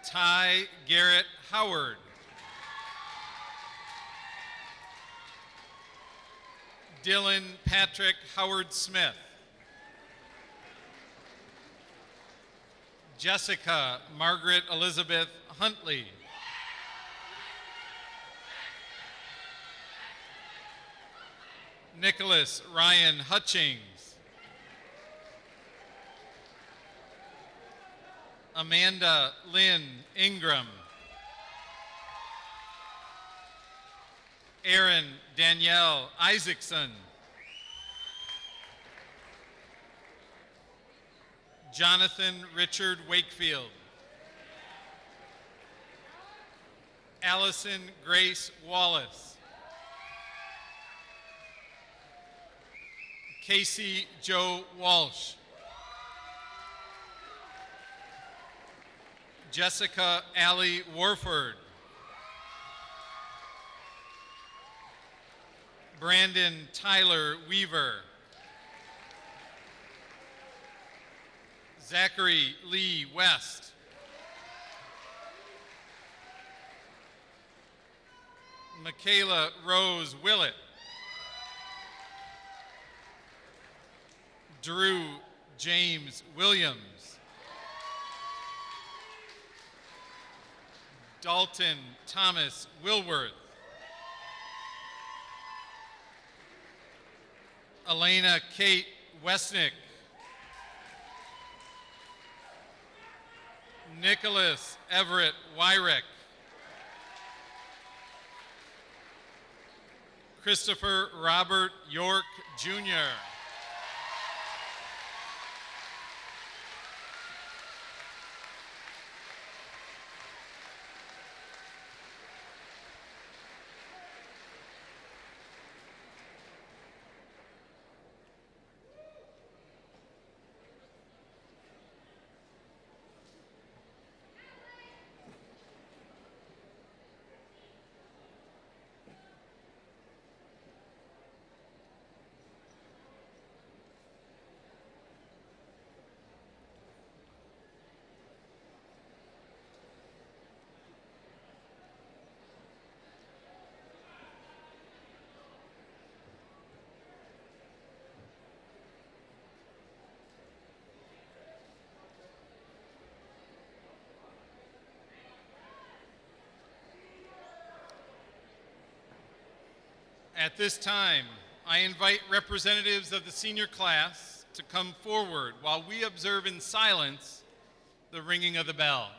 Ty Garrett Howard. Dylan Patrick Howard Smith. Jessica Margaret Elizabeth Huntley. Nicholas Ryan Hutchings. Amanda Lynn Ingram. Erin Danielle Isaacson. Jonathan Richard Wakefield. Allison Grace Wallace. Casey Joe Walsh. Jessica Allie Warford. Brandon Tyler Weaver. Zachary Lee West. Michaela Rose Willett. Drew James Williams. Dalton Thomas Wilworth. Elena Kate Westnick. Nicholas Everett Wyrick. Christopher Robert York, Jr. At this time, I invite representatives of the senior class to come forward while we observe in silence the ringing of the bell.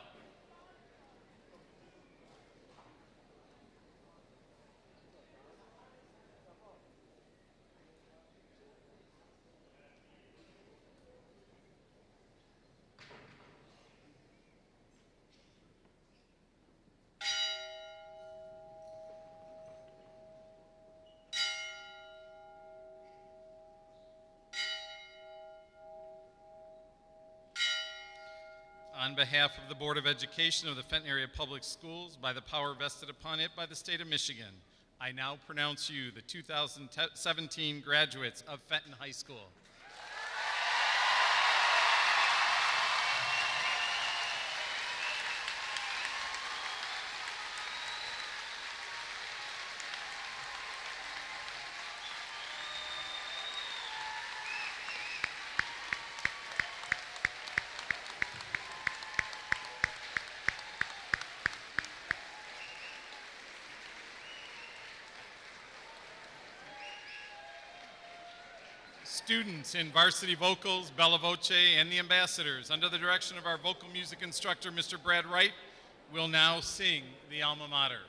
On behalf of the Board of Education of the Fenton Area Public Schools, by the power vested upon it by the state of Michigan, I now pronounce you the 2017 graduates of Fenton High School. Students in varsity vocals, Bella Voce, and the ambassadors, under the direction of our vocal music instructor, Mr. Brad Wright, will now sing the alma mater.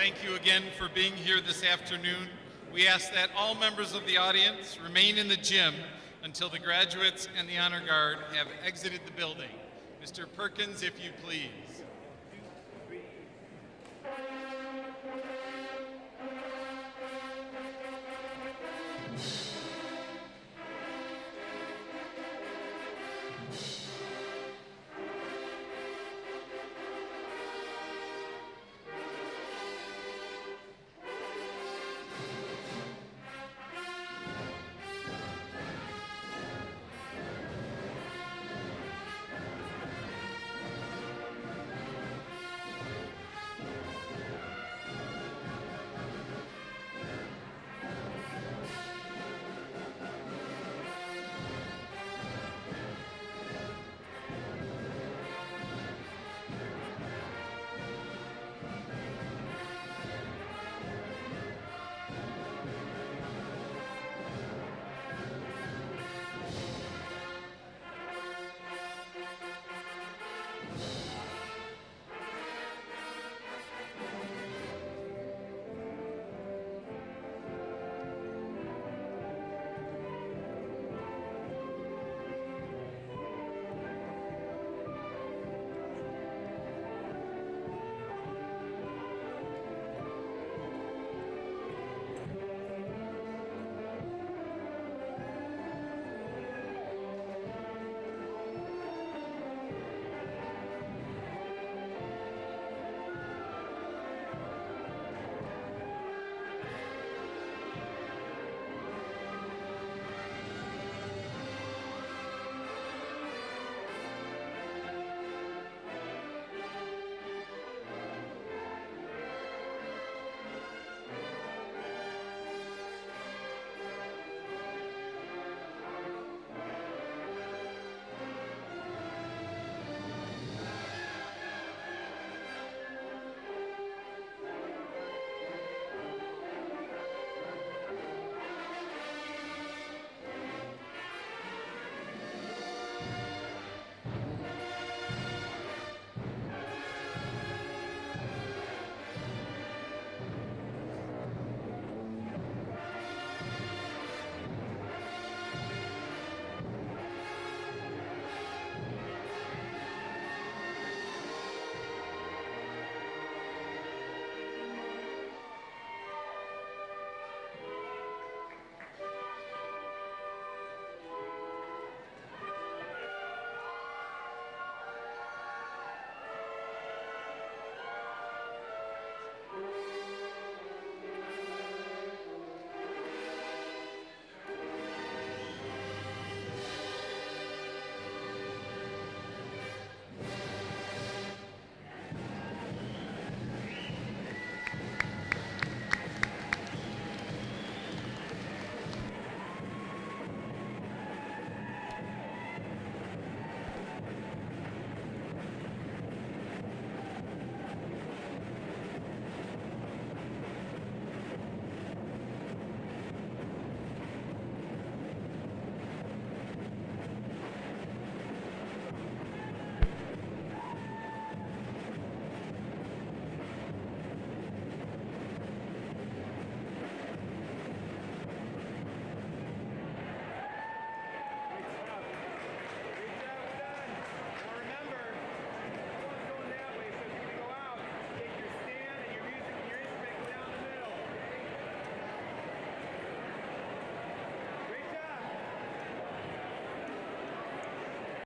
Thank you again for being here this afternoon. We ask that all members of the audience remain in the gym until the graduates and the honor guard have exited the building. Mr. Perkins, if you please.